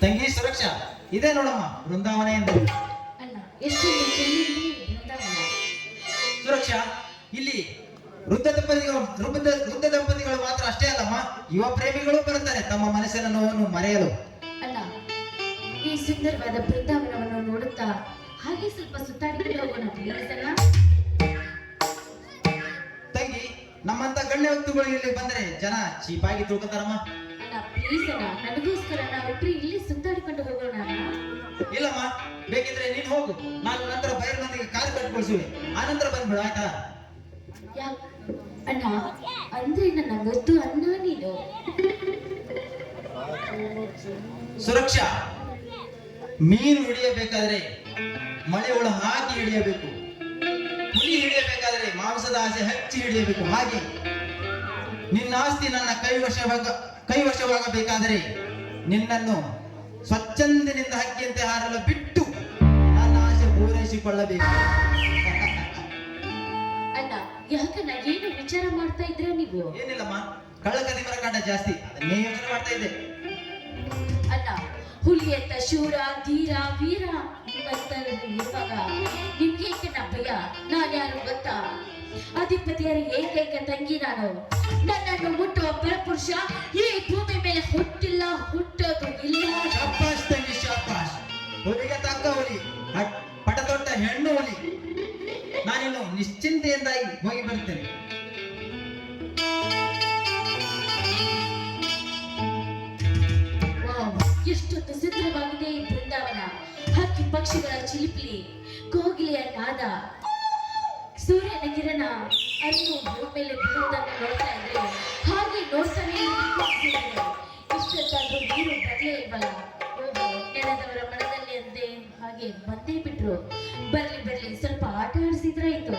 ತಂಗಿ ಸುರಕ್ಷಾ, ಇದೇ ನೋಡಮ್ಮ ಬೃಂದಾವನ ಎಂದು. ಅಣ್ಣ ಎಷ್ಟು ಬೃಂದಾವನ. ಸುರಕ್ಷಾ, ಇಲ್ಲಿ ವೃದ್ಧ ದಂಪತಿಗಳು ಮಾತ್ರ ಅಷ್ಟೇ ಅಲ್ಲಮ್ಮ, ಯುವ ಪ್ರೇಮಿಗಳು ಬರುತ್ತಾರೆ ತಮ್ಮ ಮನಸ್ಸಿನ ನೋವನ್ನು ಮರೆಯಲು. ಅಣ್ಣ, ಈ ಸುಂದರವಾದ ಬೃಂದಾವನವನ್ನು ನೋಡುತ್ತಾ ಹಾಗೆ ಸ್ವಲ್ಪ ಸುತ್ತಾಡಿಕೊಂಡು ಹೋಗೋಣ ಪ್ಲೀಸ್ ಅಣ್ಣ. ತಂಗಿ, ನಮ್ಮಂತ ಗಣ್ಯ ವ್ಯಕ್ತಿಗಳು ಇಲ್ಲಿ ಬಂದ್ರೆ ಜನ ಚೀಪಾಗಿ ತಿಳ್ಕೊತಾರಮ್ಮ. ಅಣ್ಣ ಪ್ಲೀಸ್ ಅಣ್ಣ, ನನಗೋಸ್ಕರ ನಾವಿಬ್ರು ಇಲ್ಲಿ ಸುತ್ತಾಡಿಕೊಂಡು ಹೋಗೋಣ ಅಣ್ಣ. ಇಲ್ಲಮ್ಮ, ಬೇಕಿದ್ರೆ ನೀನ್ ಹೋಗು, ನಾನು ನಂತರ ಬೈರನೊಂದಿಗೆ ಕಾರು ಕಟ್ಕೊಳ್ಸುವೆ, ಆನಂತರ ಬಂದ್ಬಿಡು ಆಯ್ತಾ? ಅಣ್ಣ ಅಂದ್ರೆ ನನ್ನ ಗೊತ್ತು ಅಣ್ಣ ನೀನು. ಸುರಕ್ಷಾ, ಮೀನು ಹಿಡಿಯಬೇಕಾದ್ರೆ ಮಳೆ ಒಳ ಹಾಕಿ ಹಿಡಿಯಬೇಕು, ಹುಲಿ ಹಿಡಿಯಬೇಕಾದ್ರೆ ಮಾಂಸದ ಆಸೆ ಹಚ್ಚಿ ಹಿಡಿಯಬೇಕು. ಹಾಗೆ ನಿನ್ನ ಆಸ್ತಿ ನನ್ನ ಕೈವಶವಾಗಬೇಕಾದರೆ ನಿನ್ನನ್ನು ಸ್ವಚ್ಛಂದಿನಿಂದ ಹಕ್ಕಿಯಂತೆ ಹಾರಲು ಬಿಟ್ಟು ನನ್ನ ಆಸೆ ಪೂರೈಸಿಕೊಳ್ಳಬೇಕು. ಅಣ್ಣ ಯಾಕಣ್ಣ, ಏನು ವಿಚಾರ ಮಾಡ್ತಾ ಇದ್ರ ನೀವು? ಏನಿಲ್ಲಮ್ಮ, ಕಳ್ಳಕದಿಮರ ಕಾಟ ಜಾಸ್ತಿ, ಅದನ್ನೇ ಯೋಚನೆ ಮಾಡ್ತಾ ಇದ್ದೆ. ಅಣ್ಣ, ಹುಲಿಯಂತ ಶೂರ ಧೀರ ವೀರ ಅಂತ ಇರುವಾಗ ನಿಮ್ಗೆ ಏಕೆನ ಭಯ? ನಾನ್ಯಾರು ಗೊತ್ತಾ? ಅಧಿಪತಿಯರ ಏಕೈಕ ತಂಗಿ ನಾನು. ನನ್ನನ್ನು ಮುಟ್ಟುವ ಪರಪುರುಷ ಈ ಭೂಮಿ ಮೇಲೆ ಹುಟ್ಟಿಲ್ಲ, ಹುಟ್ಟೋದು ಇಲ್ಲ. ಶಾಬಾಷ್ ತಂಗಿ ಶಾಬಾಷ್, ಹುಲಿಗೆ ತಕ್ಕ ಹುಲಿ, ಪಟದೊಡ್ಡ ಹೆಣ್ಣು ಹುಲಿ. ನಾನಿನ್ನು ನಿಶ್ಚಿಂತೆಯಿಂದಾಗಿ ಹೋಗಿ ಬರ್ತೇನೆ. ಎಷ್ಟೊಂದು ಸುಂದರವಾಗಿದೆ ಈ ಬೃಂದಾವನ. ಹಕ್ಕಿ ಪಕ್ಷಿಗಳ ಚಿಲಿಪಿಲಿ, ಕೋಗಿಲೆಯ ನಾದ, ಸೂರ್ಯನ ಕಿರಣ ಅರಿವು ಭೂಮಿ ಮೇಲೆ ಬೀಳುವುದನ್ನು ನೋಡ್ತಾ ಇದ್ರೆ ಹಾಗೆ ನೋಡ್ತಾನೆ ಇಷ್ಟೊತ್ತಾದ್ರೂ ನೀರು ಬರಲೇ ಇಲ್ವಲ್ಲ. ನೆನೆದವರ ಮನದಲ್ಲಿ ಅಂದೆ ಹಾಗೆ ಬಂದೇ ಬಿಟ್ರು. ಬರ್ಲಿ ಸ್ವಲ್ಪ ಆಟ ಆಡಿಸಿದ್ರಾಯ್ತು.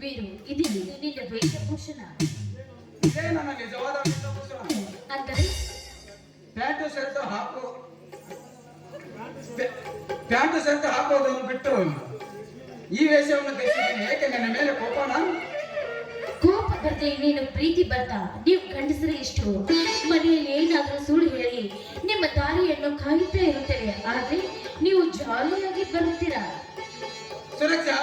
ವೀರು, ಇದು ನಿನ್ನ ವೇಷಭೂಷಣ ನನ್ನ ನಿಜವಾದ ವೇಷಭೂಷಣ. ಅಂದರೆ ಪ್ಯಾಂಟು ಶರ್ಟ್ ಹಾಕೋದನ್ನು ಬಿಟ್ಟು ಈ ವೇಷವನ್ನು ಧರಿಸಿದ್ದೇನೆ. ಏಕೆ ನನ್ನ ಮೇಲೆ ಕೋಪನ? ಕೋಪ ಬರ್ದೆ ನೀನು ಪ್ರೀತಿ ಬರ್ತಾ? ನೀವು ಗಂಡಸರು ಇಷ್ಟು ಮನೆಯಲ್ಲಿ ಏನಾದ್ರೂ ಸುಳ್ಳು ಹೇಳಿ ನಿಮ್ಮ ದಾರಿಯನ್ನು ಕಾಯುತ್ತಾ ಇರುತ್ತೇವೆ, ಆದ್ರೆ ನೀವು ಜಾಲಿಯಾಗಿ ಬರುತ್ತೀರಾ. ಸುರಕ್ಷಾ,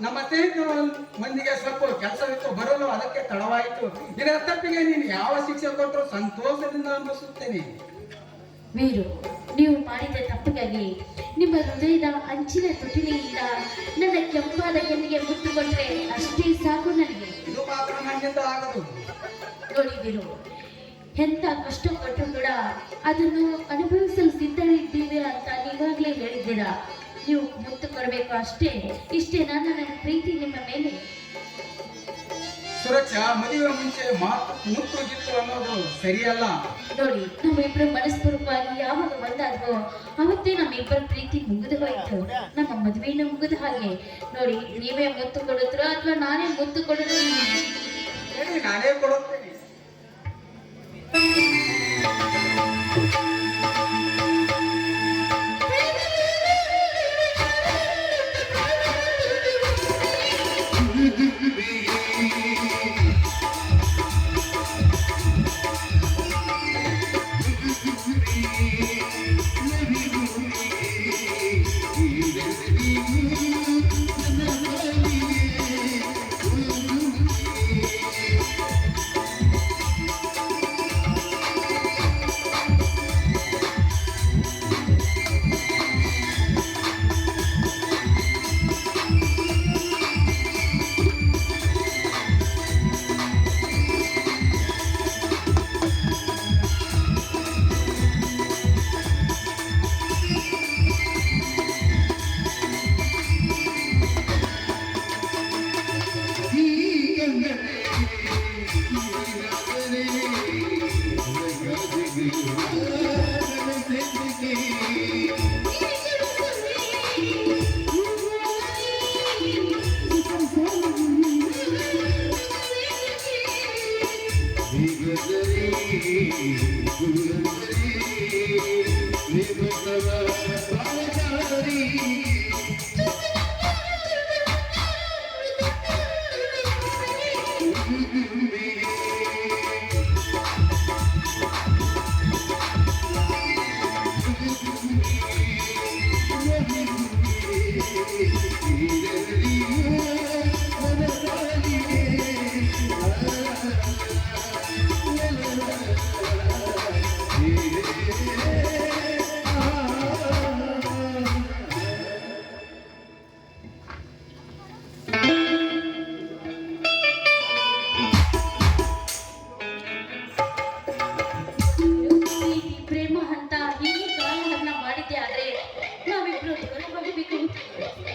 ನಮ್ಮ ಸ್ನೇಹಿತರು ಮಂದಿಗೆ ಸ್ವಲ್ಪ ಕೆಲಸವಿತ್ತು, ಬರಲು ಅದಕ್ಕೆ ತಡವಾಯಿತು. ಇದರ ತಪ್ಪಿಗೆ ನೀನು ಯಾವ ಶಿಕ್ಷೆ ಕೊಟ್ಟರು ಸಂತೋಷದಿಂದ ಅನುಭವಿಸುತ್ತೇನೆ. ವೀರು, ನೀವು ಮಾಡಿದ ತಪ್ಪಿಗಾಗಿ ನಿಮ್ಮ ಹೃದಯದ ಅಂಚಿನ ತುಟಿನಿಂದ ನನ್ನ ಕೆಂಪಾದ ಕೆನ್ನಿಗೆ ಮುತ್ತು ಕೊಟ್ಟರೆ ಅಷ್ಟೇ ಸಾಕು ನನಗೆ. ಇದು ಮಾತ್ರ ನನ್ನಿಂದ ಆಗದು. ನೋಡಿ ವೀರು, ಎಂತ ಕಷ್ಟ ಕೊಟ್ಟರು ಕೂಡ ಅದನ್ನು ಅನುಭವಿಸಲು ಸಿದ್ಧರಿದ್ದೀವಿ ಅಂತ ನೀವಾಗಲೇ ಹೇಳಿದ್ದೀರಾ. ನೀವು ಮುತ್ತು ಕೊಡಬೇಕು ಅಷ್ಟೇ. ಇಷ್ಟೇ ನನ್ನ ಪ್ರೀತಿ ನಿಮ್ಮ ಮೇಲೆ. ಸುರಕ್ಷಾ, ಮದುವೆ ಮುಂಚೆ ಮಾತು ಮುತ್ತು ಗಿತ್ತು ಅನ್ನೋದು ಸರಿಯಲ್ಲ. ನೋಡಿ, ನಮ್ಮಿಬ್ಬರು ಮನಸ್ಪೂರ್ವಕವಾಗಿ ಯಾವಾಗ ಒಂದಾದ್ವೋ ಅವತ್ತೇ ನಮ್ಮಿಬ್ಬರ ಪ್ರೀತಿ ಮುಗಿದು ಹೋಯ್ತು. ನಮ್ಮ ಮದುವೆನ ಮುಗಿದ ಹಾಗೆ. ನೋಡಿ, ನೀವೇ ಮುತ್ತು ಕೊಡುತ್ರೋ ಅಥವಾ ನಾನೇ ಮುತ್ತು ಕೊಡೋದು? ನಾನೇ ಕೊಡುತ್ತೇನೆ. ಪ್ರೀತಿ ಪ್ರೇಮ ಅಂತ ಹೀಗೆ ಕಾಲಹರಣ ಮಾಡಿದ್ದೆ ಆದ್ರೆ ನಾವಿಬ್ರು ದೂರ ಹೋಗಬೇಕು.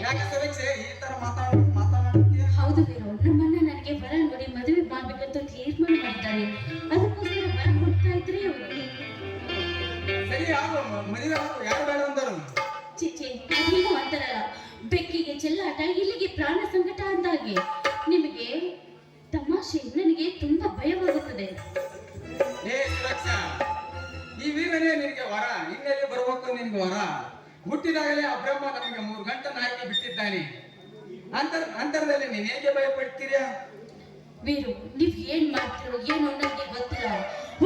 ಯಾಕೆ ಸುರಕ್ಷೆ ಈ ತರ ಮಾತಾಡ್ತೀಯ? ಹೌದು ವೀರು, ನಮ್ಮನ್ನ ನನಗೆ ವರ ನೋಡಿ ಮದುವೆ ಮಾಡ್ಬೇಕಂತ ತೀರ್ಮಾನ ಮಾಡಿದ್ದಾರೆ. ಅದಕ್ಕೋಸ್ಕರ ವರ ಹುಡ್ತಾ ಇದ್ರೆ ಅವರು ಸರಿ ಆಗು, ಮದುವೆ ಆಗು, ಯಾರು ಬೇಡ ಅಂದರು? ಚಿಚೆ ಅದೇನು ಅಂತಾರಲ್ಲ, ಬೆಕ್ಕಿಗೆ ಚೆಲ್ಲಾಟ ಇಲ್ಲಿಗೆ ಪ್ರಾಣ ಸಂಕಟ ಅಂದಾಗೆ. ನಿಮಗೆ ತಮಾಷೆ, ನನಗೆ ತುಂಬಾ ಭಯವಾಗುತ್ತದೆ. ಏ ಸುರಕ್ಷಾ, ಈ ವೀರನೇ ನಿನಗೆ ವರ, ಇನ್ನೆಲ್ಲಿ ಬರ್ಬೇಕು ನಿನ್ಗೆ ವರ? ಹುಟ್ಟಿದಾಗಲೇ ಆ ಬ್ರಹ್ಮ ನಮಗೆ 3 ಗಂಟನ್ನು ಹಾಕಿ ಬಿಟ್ಟಿದ್ದಾನೆ. ಅಂತರದಲ್ಲಿ ನೀನ್ ಹೇಗೆ ಭಯಪಡ್ತೀರಾ? ವೀರು, ನೀವ್ ಏನ್ ಮಾಡ್ತೀರೋ ಏನೋ ನನಗೆ ಗೊತ್ತಿಲ್ಲ.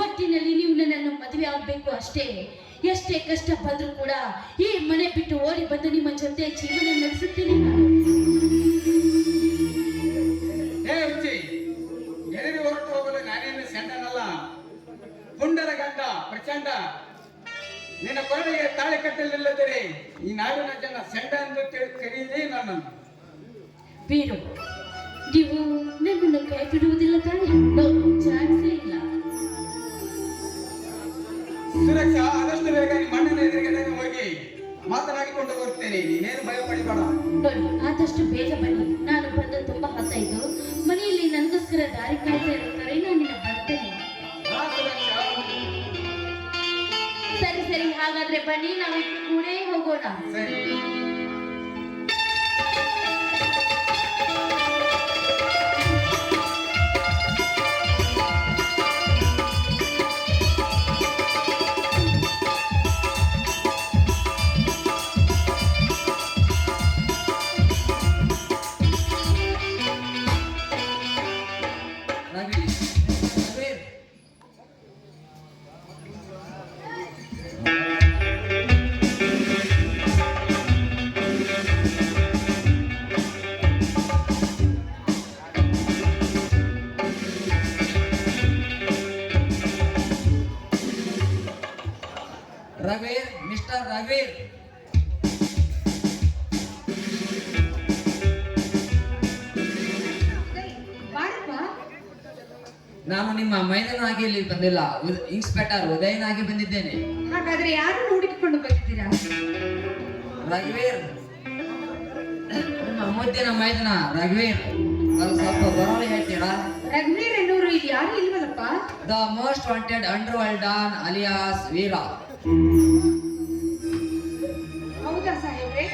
ಒಟ್ಟಿನಲ್ಲಿ ನೀವು ನನ್ನನ್ನು ಮದುವೆ ಆಗ್ಬೇಕು ಅಷ್ಟೇ. ಎಷ್ಟೇ ಕಷ್ಟ ಬಂದ್ರೂ ಕೂಡ ಈ ಮನೆ ಬಿಟ್ಟು ಓಡಿ ಬಂದು ನಿಮ್ಮ ಜೊತೆ ಜೀವನ ನಡೆಸುತ್ತೇನೆ ನಾನು. ಏ ಹುಚ್ಚಿ, ಎದುರಿ ಹೊರಟು ಹೋಗಲು ನಾನೇನು ಸೆಂಡನಲ್ಲ, ಪುಂಡರ ಗಂಡ ಪ್ರಚಂಡ. ನಿನ್ನ ಕೊರಳಿಗೆ ತಾಳಿ ಕಟ್ಟಲಿಲ್ಲದರೆ ಈ ನಾಡಿನ ಜನ ಸೆಂಡ ಎಂದು ಕರೆಯಲಿ ನನ್ನನ್ನು. ವೀರು, ನೀವು ನನ್ನನ್ನು ಕೈ ಬಿಡುವುದಿಲ್ಲ ತಾನೆ? ಚಾನ್ಸೇ ಇಲ್ಲ. ಸುರಕ್ಷಾ, ಆದಷ್ಟು ಬೇಗ ನಿಮ್ಮ ಅಣ್ಣನ ಎದುರುಗಡೆ ಹೋಗಿ ಮಾತನಾಡಿಕೊಂಡು ಬರ್ತೇನೆ. ನೀನೇನು ಭಯ ಪಡಿಬೇಡ. ನೋಡಿ, ಆದಷ್ಟು ಬೇಗ ಬನ್ನಿ. ನಾನು ಬಂದು ತುಂಬಾ ಹೊತ್ತಾಯ್ತು. ಮನೆಯಲ್ಲಿ ನನಗೋಸ್ಕರ ದಾರಿ ಕಾಯ್ತಾ ಇರ್ತಾರೆ. ನಾನು ನಿನ್ನ ಬರ್ತೇನೆ. ಹಾ ಸುರಕ್ಷಾ. ಸರಿ ಸರಿ, ಹಾಗಾದ್ರೆ ಬನ್ನಿ, ನಾವಿಬ್ರು ಕೂಡ ಹೋಗೋಣ. ಸರಿ. ರವೀರ್, ಮಿಸ್ಟರ್ ರವೀರ್, ನಾನು ನಿಮ್ಮ ಮೈದನಾಗಿ ಇಲ್ಲಿ ಬಂದಿಲ್ಲ, ಇನ್ಸ್ಪೆಕ್ಟರ್ ಉದಯನಾಗಿ ಬಂದಿದ್ದೇನೆ. ಹಾಗಾದ್ರೆ ಯಾರು ಹುಡುಕಿಕೊಂಡು ಬಂದಿದ್ದೀರಾ? ರಘುವೀರ್, ನಿಮ್ಮ ಮುದ್ದಿನ ಮೈದನ ರಘುವೀರ್, ಅದು ಸ್ವಲ್ಪ ಬರೋಲ್ಲ ಹೇಳ್ತೀರಾ? ರಘುವೀರ್ ಎನ್ನುವರು ಇಲ್ಲಿ ಯಾರು ಇಲ್ವಲ್ಲಪ್ಪ? The most wanted underworld don alias Veera. ಹೌದಾ ಸಾಹೇಬ್ರೆ?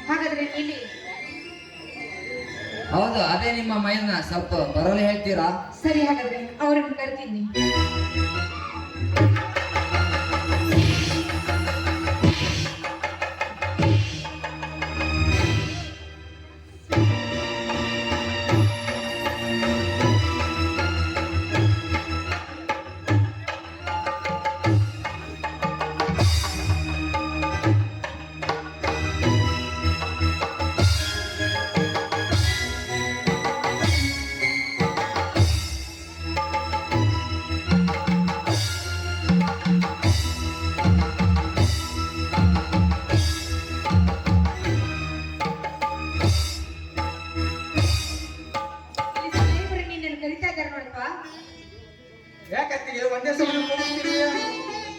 ಹಾಗಾದ್ರೆ ಇಲ್ಲಿ ಹೌದು, ಅದೇ ನಿಮ್ಮ ಮೈದನ, ಸ್ವಲ್ಪ ಬರೋಲ್ಲ ಹೇಳ್ತೀರಾ? ಸರಿ, ಹಾಗಾದ್ರೆ ಅವರನ್ನು ಕರೆದಿದ್ದೀನಿ. ಯಾಕತ್ತಿಗೆ ಒಂದೇ ಸಮಯ ಹೋಗ್ತೀರಿ?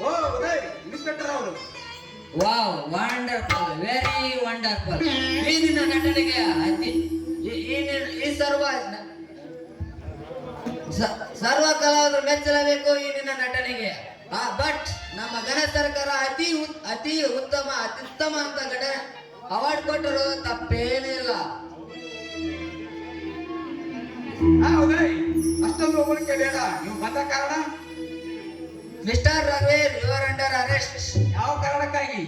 ಓ ಉದಯ್, ಇನ್ಸ್ಪೆಕ್ಟರ್ ಅವರು. Wow, wonderful, very wonderful. ಈ ನಿನ್ನ ನಟನೆಗೆ ಈ ಸರ್ವ ಸರ್ವ ಕಲಾವಿದರು ಮೆಚ್ಚಲೇಬೇಕು ಈ ನಿನ್ನ ನಟನೆಗೆ. ಬಟ್ ನಮ್ಮ ಘನ ಸರ್ಕಾರ ಅತಿ ಉತ್ತಮ ಅತ್ಯುತ್ತಮ ಅಂತ ಅವಾರ್ಡ್ ಕೊಟ್ಟರು ತಪ್ಪೇನಿಲ್ಲ. ಉದಯ್, ಅಷ್ಟೊಂದು ಹೋಗ್ಲಿಕ್ಕೆ ಬೇಡ. ನೀವು ಬಂದ ಕಾರಣ ಮಿಸ್ಟರ್ ರಘುವೀರ್, ಯುವರ್ ಅಂಡರ್ ಅರೆಸ್ಟ್. ಯಾವ ಕಾರಣಕ್ಕಾಗಿ?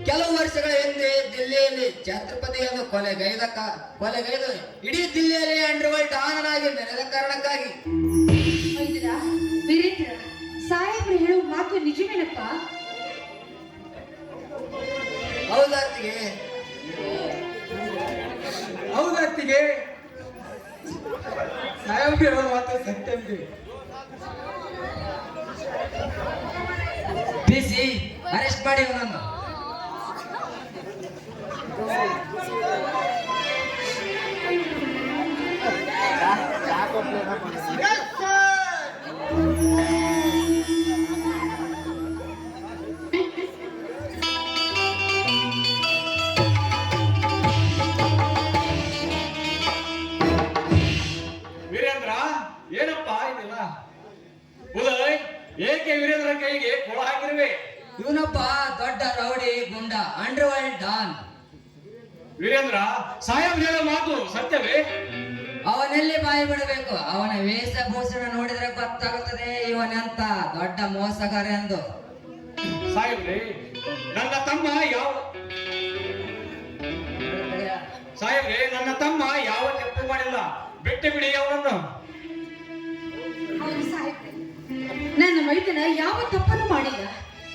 ಕೆಲವು ವರ್ಷಗಳ ಹಿಂದೆ ದಿಲ್ಲಿಯಲ್ಲಿ ಛತ್ರಪತಿಯನ್ನು ಕೊಲೆಗೈದು ಇಡೀ ದಿಲ್ಲಿಯಲ್ಲಿ ಅಂಡರ್ವರ್ಲ್ಡ್ ಡಾನ್ ಆಗಿ ಮೆರೆದ ಕಾರಣಕ್ಕಾಗಿ. ವೈದ್ಯರ, ವೀರೇಂದ್ರ, ಸಾಹೇಬ್ರು ಹೇಳುವ ಮಾತು ನಿಜವೇನಪ್ಪ? ಹೌದಾತಿಗೆ ಹೌದತ್ತಿಗೆ ಸಾಹೇಬ್ರು ಹೇಳೋ ಮಾತು ಸತ್ಯವಿದೆ. ಬಿಸಿ ಅರೆಸ್ಟ್ ಮಾಡಿ ಅವನನ್ನು. ವೀರೇಂದ್ರ, ಏನಪ್ಪ ಇದೆಲ್ಲ? ಉದಯ್, ಏಕೆ ವೀರೇಂದ್ರ ಕೈಗೆ ಕೊಳ ಹಾಕಿರುವೆ? ಇವನೊಬ್ಬ ದೊಡ್ಡ ರೌಡಿ ಗುಂಡ, ಅಂಡರ್ವರ್ಲ್ಡ್ ಡಾನ್. ವೀರೇಂದ್ರ, ಸಾಹೇಬ್ ಹೇಳೋ ಮಾತು ಸತ್ಯವೇ? ಅವನೆಲ್ಲಿ ಬಾಯಿ ಬಿಡಬೇಕು? ಅವನ ವೇಷಭೂಷಣ ನೋಡಿದ್ರೆ ಗೊತ್ತಾಗುತ್ತದೆ ಇವನೆಂತ ದೊಡ್ಡ ಮೋಸಗಾರ ಎಂದು. ಸಾಹೇಬ್ರೆ, ನನ್ನ ತಮ್ಮ ಯಾವ ತಪ್ಪು ಮಾಡಿಲ್ಲ. ಬಿಟ್ಟು ಬಿಡಿ ಅವನನ್ನು. ಹೌದು ಸಾಹೇಬ್ರೆ, ನನ್ನ ಮೈದನ ಯಾವ ತಪ್ಪನ್ನು ಮಾಡಿಲ್ಲ.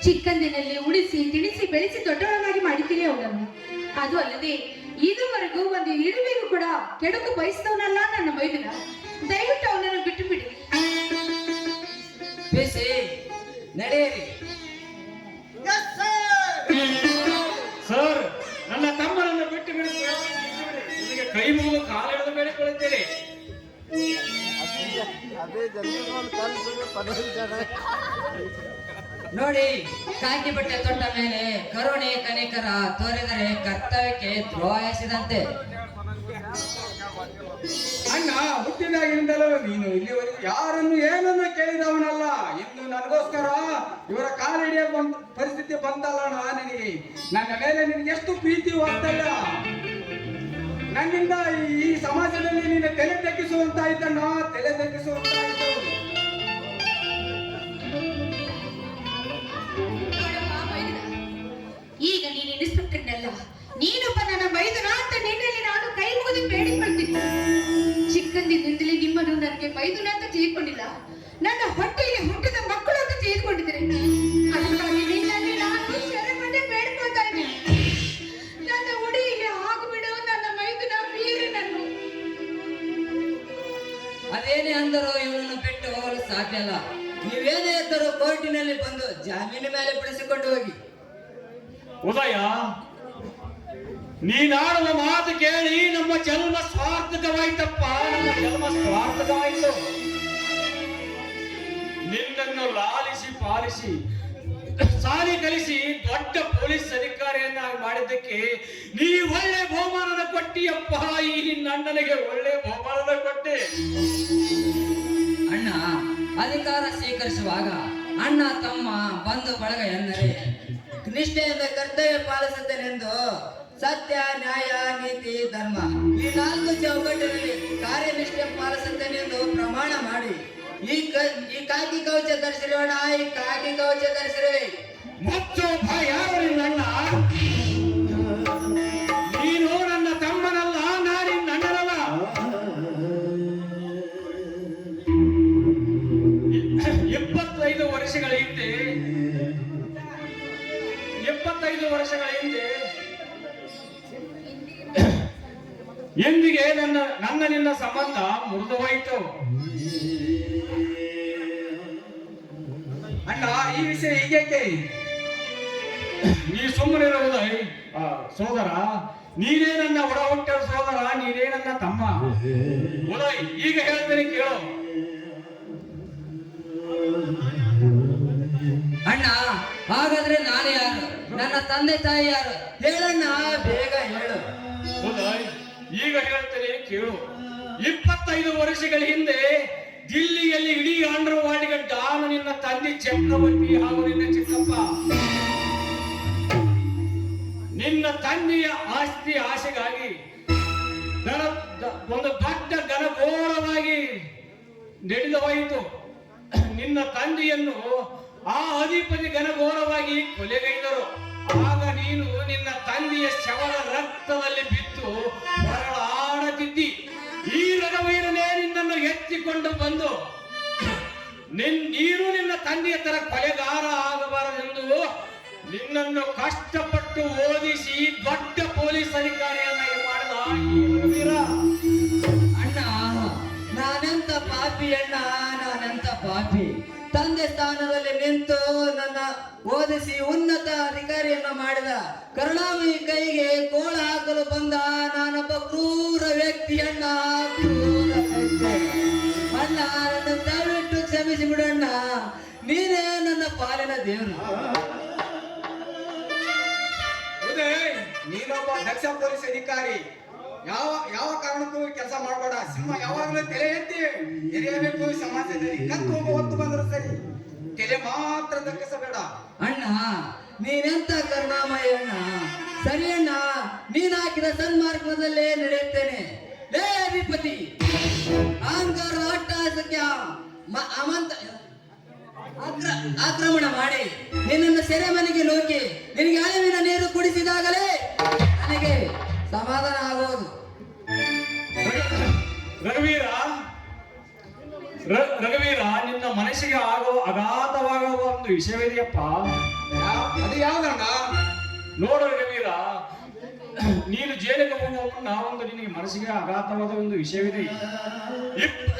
ಚಿಕ್ಕಂದಿನಲ್ಲಿ ಉಳಿಸಿ ತಿಳಿಸಿ ಬೆಳೆಸಿ ದೊಡ್ಡವನಾಗಿ ಮಾಡಿದ್ದೀರಿ ಅವನನ್ನು. ಅದು ಅಲ್ಲದೆ ಇದುವರೆಗೂ ಒಂದು ಇರುವೆಗೂ ಕೂಡ ಕೆಡುಕು ಬಯಸಿದವನಲ್ಲ ನನ್ನ ಮೈದನ. ದಯವಿಟ್ಟು ಅವನನ್ನು ಬಿಟ್ಟು ಬಿಡಿ. ಬಿಸಿ ನಡೆಯಿರಿ. ಸರ್, ನನ್ನ ತಮ್ಮನನ್ನು ಬಿಟ್ಟು ಬಿಡಿ. ನಿಮಗೆ ಕೈ ಮುಗಿದು ಕಾಲೆಳೆದು ಬೇಡಿಕೊಳ್ಳುತ್ತೇನೆ. ನೋಡಿ, ಕಾಕಿ ಬಟ್ಟೆ ತೊಟ್ಟ ಮೇಲೆ ಕರುಣೆ ಕನಿಕರ ತೋರಿದರೆ ಕರ್ತವ್ಯಕ್ಕೆ ದ್ರೋಹ ಎಸೆದಂತೆ. ಅಣ್ಣ, ಹುಟ್ಟಿದಾಗಿನಿಂದಲೂ ನೀನು ಇಲ್ಲಿವರೆಗೂ ಯಾರನ್ನು ಏನನ್ನು ಕೇಳಿದವನಲ್ಲ. ಇಂದು ನನಗೋಸ್ಕರ ಇವರ ಕಾಲಿಡಿಯ ಪರಿಸ್ಥಿತಿ ಬಂತಲ್ಲ ನಿನಗೆ. ನನ್ನ ಮೇಲೆ ನಿನಗೆ ಎಷ್ಟು ಪ್ರೀತಿ ವಾತ್ಸಲ್ಯ. ನನ್ನಿಂದ ಈ ಸಮಾಜದಲ್ಲಿ ನೀನು ತಲೆ ತಗ್ಗಿಸುವಂತಾಯ್ತಣ್ಣ, ತಲೆ ತಗ್ಗಿಸುವಂತಾಯ್ತು. ಈಗ ನೀನು ಇನ್ಸ್ಪೆಕ್ಟರ್ನಲ್ಲ, ನೀನೊಬ್ಬ ನನ್ನ ಮೈದನ ಅಂತ ನಿನ್ನಲ್ಲಿ ನಾನು ಕೈ ಮುಗಿದು ಬೇಡಿಕೊಳ್ತಿದ್ದೆ. ಚಿಕ್ಕಂದಿನಿಂದಲೇ ನಿಮ್ಮನ್ನು ನನಗೆ ಮೈದುನ ಅಂತ ತಿಳಿದುಕೊಂಡಿಲ್ಲ, ನನ್ನ ಹೊಟ್ಟೆಯಲ್ಲಿ ಹುಟ್ಟಿದ ಮಕ್ಕಳು ಅಂತ ತಿಳಿದುಕೊಂಡಿದ್ದೇನೆ. ಅದಕ್ಕಾಗಿ ನಿನ್ನಲ್ಲಿ ನಾನು ಶರಣೆ ಬೇಡ್ಕೊಳ್ತಾ ಇದ್ದೀನಿ. ನನ್ನ ಉಡಿಯಲ್ಲಿ ಆಗಿಬಿಡು ನನ್ನ ಮೈದುನ ವೀರನನ್ನು. ಅದೇನೇ ಅಂದರೂ ಇವನನ್ನು ಬಿಟ್ಟು ಹೋಗಲು ಸಾಧ್ಯ ಇಲ್ಲ. ನೀವೇನೇ ಇದ್ದರೂ ಕೋರ್ಟಿನಲ್ಲಿ ಬಂದು ಜಾಮೀನು ಮೇಲೆ ಬಿಡಿಸಿಕೊಂಡು ಹೋಗಿ. ಉದಯ, ನೀನಾಡುವ ಮಾತು ಕೇಳಿ ನಮ್ಮ ಜನ್ಮ ಸ್ವಾರ್ಥಕವಾಯ್ತಪ್ಪ. ನಮ್ಮ ಜನ್ಮ ಸ್ವಾರ್ಥಕವಾಯಿತು. ನಿನ್ನನ್ನು ಲಾಲಿಸಿ ಪಾಲಿಸಿ ಸಾಲಿ ಕಲಿಸಿ ದೊಡ್ಡ ಪೊಲೀಸ್ ಅಧಿಕಾರಿಯನ್ನಾಗಿ ಮಾಡಿದ್ದಕ್ಕೆ ನೀ ಒಳ್ಳೆ ಬಹುಮಾನದ ಕೊಟ್ಟಿಯಪ್ಪ. ಈ ನನ್ನನಿಗೆ ಒಳ್ಳೆ ಬಹುಮಾನದ ಕೊಟ್ಟೆ. ಅಣ್ಣ ಅಧಿಕಾರ ಸ್ವೀಕರಿಸುವಾಗ ಅಣ್ಣ ತಮ್ಮ ಬಂಧು ಬಳಗ ಎಂದರೆ ನಿಷ್ಠೆಯಿಂದ ಕರ್ತವ್ಯ ಪಾಲಿಸುತ್ತೇನೆಂದು ಸತ್ಯ ನ್ಯಾಯ ನೀತಿ ಧರ್ಮ ಈ 4 ಚೌಕಟ್ಟಿನಲ್ಲಿ ಕಾರ್ಯನಿಷ್ಠೆ ಪಾಲಿಸುತ್ತೇನೆಂದು ಪ್ರಮಾಣ ಮಾಡಿ ಈ ಕಾಕಿ ಕವಚ ಧರಿಸಿರೋಣ. ಈ ಕಾಕಿ ಕವಚ ಧರಿಸಿರುವೆ. ಮುಚ್ಚು ಭಯ. ನನ್ನ ನೀನು ನನ್ನ ತಮ್ಮನಲ್ಲ, ನಾನಿ ನನ್ನನಲ್ಲ. 25 ವರ್ಷಗಳ ಹಿಂದೆ ಎಂದಿಗೆ ನನ್ನ ನಿನ್ನ ಸಂಬಂಧ ಮುರಿದು ಹೋಯಿತು. ಅಣ್ಣ, ಈ ವಿಷಯ ಹೀಗೇಕೆ? ನೀ ಸುಮ್ಮನಿರುವುದ ಸೋದರ? ನೀನೇ ನನ್ನ ಒಡ ಹುಟ್ಟಿದ ಸೋದರ, ನೀನೇ ನನ್ನ ತಮ್ಮ. ಉದಯ್, ಈಗ ಹೇಳ್ತೇನೆ ಕೇಳು. ಅಣ್ಣ, ಹಾಗಾದ್ರೆ ನಾನು ಯಾರು? ನನ್ನ ತಂದೆ ತಾಯಿ ಯಾರು? ಹೇಳಣ್ಣ, ಬೇಗ ಹೇಳು. ಉದಯ್, ಈಗ ಹೇಳ್ತೇನೆ ಕೇಳು. 25 ವರ್ಷಗಳ ಹಿಂದೆ ದಿಲ್ಲಿಯಲ್ಲಿ ಇಡೀ ಅಂಡರ್ ವರ್ಲ್ಡ್ಗೆ ಡಾನ್ ನಿನ್ನ ತಂದೆ ಚಕ್ರವರ್ತಿ ಹಾಗೂ ನಿನ್ನ ಚಿಕ್ಕಪ್ಪ. ನಿನ್ನ ತಂದೆಯ ಆಸ್ತಿ ಆಸೆಗಾಗಿ ಒಂದು ದೊಡ್ಡ ಘನಘೋರವಾಗಿ ನಡೆದು ಹೋಯಿತು. ನಿನ್ನ ತಂದೆಯನ್ನು ಆ ಅಧಿಪತಿ ಘನಘೋರವಾಗಿ ಕೊಲೆಗೈದರು. ಆಗ ನೀನು ನಿನ್ನ ತಂದೆಯ ಶವದ ರಕ್ತದಲ್ಲಿ ಬಿದ್ದು ಹೊರಳಾಡುತ್ತಿದ್ದಿ. ಈ ರಘುವೀರನೇ ನಿನ್ನನ್ನು ಎತ್ತಿಕೊಂಡು ಬಂದು ನೀನು ನಿನ್ನ ತಂದೆಯ ತರ ಕೊಲೆಗಾರ ಆಗಬಾರದೆಂದು ನಿನ್ನನ್ನು ಕಷ್ಟಪಟ್ಟು ಓದಿಸಿ ದೊಡ್ಡ ಪೊಲೀಸ್ ಅಧಿಕಾರಿಯನ್ನಾಗಿ ಮಾಡಿದ ಈ ರಘುವೀರ. ಅಣ್ಣ, ನಾನೆಂತ ಪಾಪಿ ಅಣ್ಣ, ನಾನೆಂತ ಪಾಪಿ. ತಂದೆ ಸ್ಥಾನದಲ್ಲಿ ನಿಂತು ನನ್ನ ಓದಿಸಿ ಉನ್ನತ ಅಧಿಕಾರಿಯನ್ನ ಮಾಡಿದ ಕರುಣಾಮಯಿ ಕೈಗೆ ಕೋಳ ಹಾಕಲು ಬಂದ ನಾನೊಬ್ಬ ಕ್ರೂರ ವ್ಯಕ್ತಿ ಅಣ್ಣ, ಕ್ರೂರ ವ್ಯಕ್ತಿ ಅಣ್ಣ. ನನ್ನ ದಯವಿಟ್ಟು ಕ್ಷಮಿಸಿ ಬಿಡಣ್ಣ, ನೀನೇ ನನ್ನ ಪಾಲಿನ ದೇವರು. ನೀನೊಬ್ಬ ದಕ್ಷ ಪೊಲೀಸ್ ಅಧಿಕಾರಿ. ಯಾವ ಕಾರಣಕ್ಕೂ ಕೆಲಸ ಮಾಡಬೇಡ. ಸಿಂಹ ಯಾವಾಗಲೂ ತಲೆ ಎತ್ತಿ ಎರೆಯಬೇಕು. ಸಮಾಜದಲ್ಲಿ ಕತ್ತು ಹೋಗೋ ಹೊತ್ತು ಬಂದ್ರು ಸರಿ, ತಲೆ ಮಾತ್ರ ದಕ್ಕಿಸಬೇಡ. ಅಣ್ಣ, ನೀನೆಂತ ಕರುಣಾಮಯ ಅಣ್ಣ. ಸರಿ ಅಣ್ಣ, ನೀನ್ ಹಾಕಿದ ಸನ್ಮಾರ್ಗದಲ್ಲೇ ನಡೆಯುತ್ತೇನೆ. ಲೇ ಅಧಿಪತಿ, ಅಹಂಕಾರ ಅಟ್ಟಹಾಸಕ್ಕೆ ಆಕ್ರಮಣ ಮಾಡಿ ನಿನ್ನನ್ನು ಸೆರೆಮನೆಗೆ ನೂಕಿ ನಿನಗೆ ಅಳಿವಿನ ನೀರು ಕುಡಿಸಿದಾಗಲೇ ನನಗೆ ಸಮಾಧಾನ ಆಗುವುದು. ರಘುವೀರ, ನಿನ್ನ ಮನಸ್ಸಿಗೆ ಆಗೋ ಅಗಾಧವಾಗುವ ಒಂದು ವಿಷಯವಿದೆಯಪ್ಪ. ಅದು ಯಾವ್ದಣ್ಣ? ನೋಡು ರಘುವೀರ, ನೀನು ಜೈಲಿಗೆ ಹೋಗುವ ಮುನ್ನ ಒಂದು ನಿನಗೆ ಮನಸ್ಸಿಗೆ ಅಗಾಧವಾದ ಒಂದು ವಿಷಯವಿದೆ.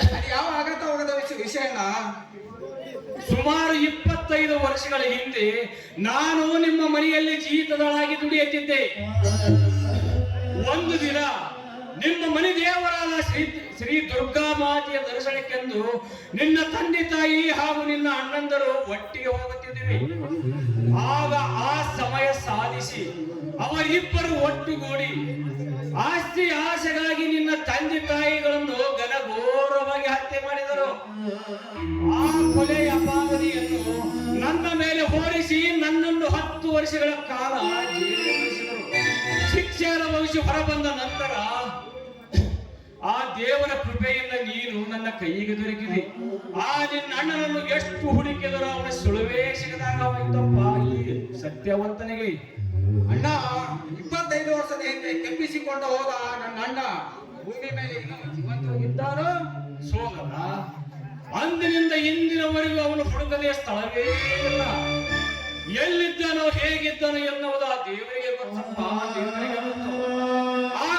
ಅದು ಯಾವ ಅಗಾಧವಾದ ವಿಷಯನ? ಸುಮಾರು 25 ವರ್ಷಗಳ ಹಿಂದೆ ನಾನು ನಿಮ್ಮ ಮನೆಯಲ್ಲಿ ಜೀತದಳಾಗಿ ದುಡಿಯುತ್ತಿದ್ದೆ. ಒಂದು ದಿನ ನಿಮ್ಮ ಮನೆ ದೇವರಾದ ಶ್ರೀ ದುರ್ಗಾ ಮಾತೆಯ ದರ್ಶನಕ್ಕೆಂದು ನಿನ್ನ ತಂದೆ ತಾಯಿ ಹಾಗೂ ನಿನ್ನ ಅಣ್ಣಂದರು ಒಟ್ಟಿಗೆ ಹೋಗುತ್ತಿದ್ವಿ. ಆಗ ಆ ಸಮಯ ಸಾಧಿಸಿ ಅವರಿಬ್ಬರು ಒಟ್ಟುಗೂಡಿ ಆಸ್ತಿ ಆಸೆಗಾಗಿ ನಿನ್ನ ತಂದೆ ತಾಯಿಗಳನ್ನು ಘನಘೋರವಾಗಿ ಹತ್ಯೆ ಮಾಡಿದರು. ಆ ಕೊಲೆಯ ಅಪರಾಧಿಯನ್ನು ನನ್ನ ಮೇಲೆ ಹೋರಿಸಿ ನನ್ನನ್ನು 10 ವರ್ಷಗಳ ಕಾಲ ಜೈಲಿನಲ್ಲಿರಿಸಿದರು. ಶಿಕ್ಷೆ ಅನುಭವಿಸಿ ಹೊರಬಂದ ನಂತರ ಆ ದೇವರ ಕೃಪೆಯಿಂದ ನೀನು ನನ್ನ ಕೈಗೆ ದೊರಕಿದೆ. ಆ ನಿನ್ನ ಅಣ್ಣನನ್ನು ಎಷ್ಟು ಹುಡುಕಿದರೂ ಅವನ ಸುಳುವೇ ಸಿಗದಾಗವಾಯಿತಪ್ಪ ಈ ಸತ್ಯವಂತನಿಗೆ. ಅಣ್ಣ, 25 ವರ್ಷದ ಹಿಂದೆ ತಪ್ಪಿಸಿಕೊಂಡು ಹೋದ ನನ್ನ ಅಣ್ಣ ಭೂಮಿ ಮೇಲೆ ಜೀವಂತವಾಗಿದ್ದಾರೋ ಸೋದರ. ಅಂದಿನಿಂದ ಇಂದಿನವರೆಗೂ ಅವನು ಹುಡುಕದೆ ಸ್ಥಳವೇ ಇಲ್ಲ. ಎಲ್ಲಿದ್ದನೋ ಹೇಗಿದ್ದನೋ ಎನ್ನುವುದು ಆ ದೇವರಿಗೆ ಗೊತ್ತಪ್ಪ, ದೇವರಿಗೆ ಗೊತ್ತು. ಆ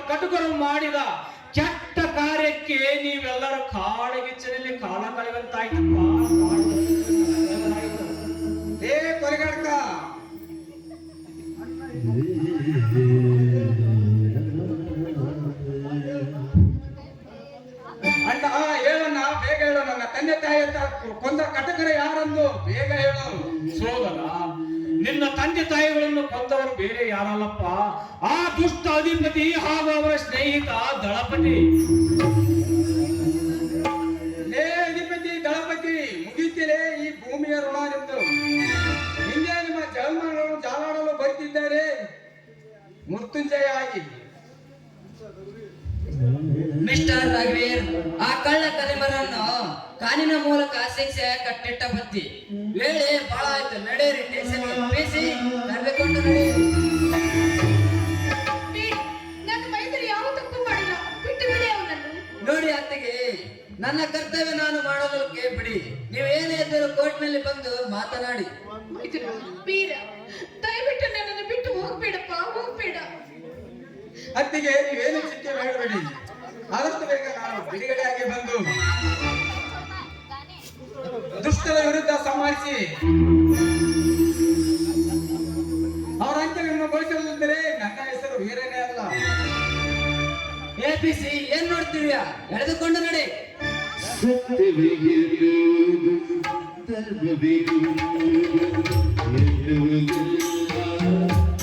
ಕಟುಕರು ಮಾಡಿದ ಕೆಟ್ಟ ಕಾರ್ಯಕ್ಕೆ ನೀವೆಲ್ಲರೂ ಕಾಡಗಿಚ್ಚಿನಲ್ಲಿ ಕಾಲ ಕಳೆಯುವಂತಾಯ್ತಪ್ಪ. ಕೊಲೆಗಾಡಕ ಅಣ್ಣ, ಹೇಳಣ್ಣ, ಬೇಗ ಹೇಳು. ನನ್ನ ತಂದೆ ತಾಯಿ ಕೊಂದ ಕಟಕರ ಯಾರಂದು ಬೇಗ ಹೇಳು. ಸೋದರ, ನಿನ್ನ ತಂದೆ ತಾಯಿಗಳನ್ನು ಕೊಂದವರು ಬೇರೆ ಯಾರಲ್ಲಪ್ಪ, ಆ ದುಷ್ಟ ಅಧಿಪತಿ ಹಾಗೂ ಅವರ ಸ್ನೇಹಿತ ದಳಪತಿ. ಲೇ ಅಧಿಪತಿ, ದಳಪತಿ, ಮುಗಿತಿಲೇ ಈ ಭೂಮಿಯ ಋಣ ನಿಂತು. ಹಿಂದೆ ನಿಮ್ಮ ಜನ್ಮಗಳು ಜಾಲಾಡಲು ಬರುತ್ತಿದ್ದಾರೆ ಮೃತ್ಯುಂಜಯ ಆಗಿ. ಮಿಸ್ಟರ್ ರಘುವೀರ್, ಆ ಕಳ್ಳ ಕಲಿಮರನ್ನು ಕಾನಿನ ಮೂಲಕ ಶಿಕ್ಷೆ ಕಟ್ಟಿಟ್ಟ ಬತ್ತಿ. ವೇಳೆ ಬಹಳ ಆಯ್ತು, ನಡೆಯಿರಿ ಸ್ಟೇಷನ್ಗೆ. ಬೇಸಿ ನಡೆದುಕೊಂಡು ನಡೆಯಿರಿ. ನನ್ನ ಮೈದರು ಯಾವ ತಪ್ಪು ಮಾಡಿಲ್ಲ, ಬಿಟ್ಟು ಬಿಡಿ ಅವನನ್ನು. ನೋಡಿ ಅತ್ತಿಗೆ, ನನ್ನ ಕರ್ತವ್ಯ ನಾನು ಮಾಡೋದಕ್ಕೆ ಬಿಡಿ. ನೀವೇನೇ ಇದ್ದರೂ ಕೋರ್ಟ್ನಲ್ಲಿ ಬಂದು ಮಾತನಾಡಿ. ಮೈದುನ, ವೀರ, ದಯವಿಟ್ಟು ನನ್ನನ್ನು ಬಿಟ್ಟು ಹೋಗ್ಬೇಡಪ್ಪ, ಹೋಗ್ಬೇಡ. ಅತ್ತಿಗೆ, ನೀವೇನು ಚಿಂತೆ ಮಾಡಬೇಡಿ. ಆದಷ್ಟು ಬೇಗ ನಾನು ಬಿಡುಗಡೆಯಾಗಿ ಬಂದು ದುಷ್ಟರ ವಿರುದ್ಧ ಸಂಹರಿಸಿ ಅವರ ಅಂತ್ಯವನ್ನು ಘೋಷಿಸಲಿದ್ದರೆ ನನ್ನ ಹೆಸರು ವೀರನೇ ಅಲ್ಲ. APC ಏನ್ ನೋಡ್ತೀವ್ಯಾ? ಎಳೆದುಕೊಂಡು ನಡಿ.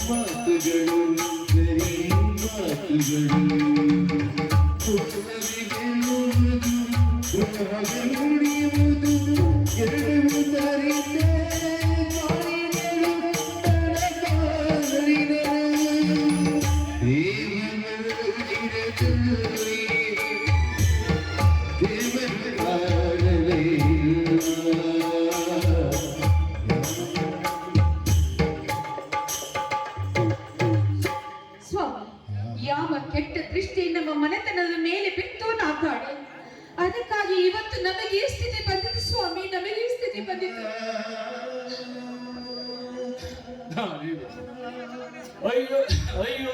ಮಾತುಗಳು ಸ್ವಾಮಿ, ಯಾವ ಕೆಟ್ಟ ದೃಷ್ಟಿ ನಮ್ಮ ಮನೆತನದ ಮೇಲೆ ಬಿತ್ತು ನಾ ಕಾಣೆ. ಅದಕ್ಕಾಗಿ ಇವತ್ತು ನಮಗೆ ಈ ಸ್ಥಿತಿ ಬಂದಿತ್ತು ಸ್ವಾಮಿ, ನಮಗೆ ಈ ಸ್ಥಿತಿ ಬಂದಿತ್ತು. ಅಯ್ಯೋ ಅಯ್ಯೋ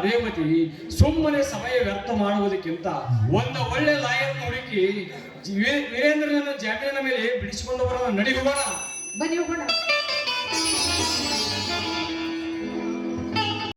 ರೇವತಿ, ಸುಮ್ಮನೆ ಸಮಯ ವ್ಯರ್ಥ ಮಾಡುವುದಕ್ಕಿಂತ ಒಂದು ಒಳ್ಳೆ ಲಾಯರ್ ಹುಡುಕಿ ವೀರೇಂದ್ರನನ್ನು ಜಾಮೀನಿನ ಮೇಲೆ ಬಿಡಿಸಿಕೊಂಡು ಬರೋಣ. ನಡಿ ಹೋಗೋಣ. ಬನ್ನಿ ಹೋಗೋಣ.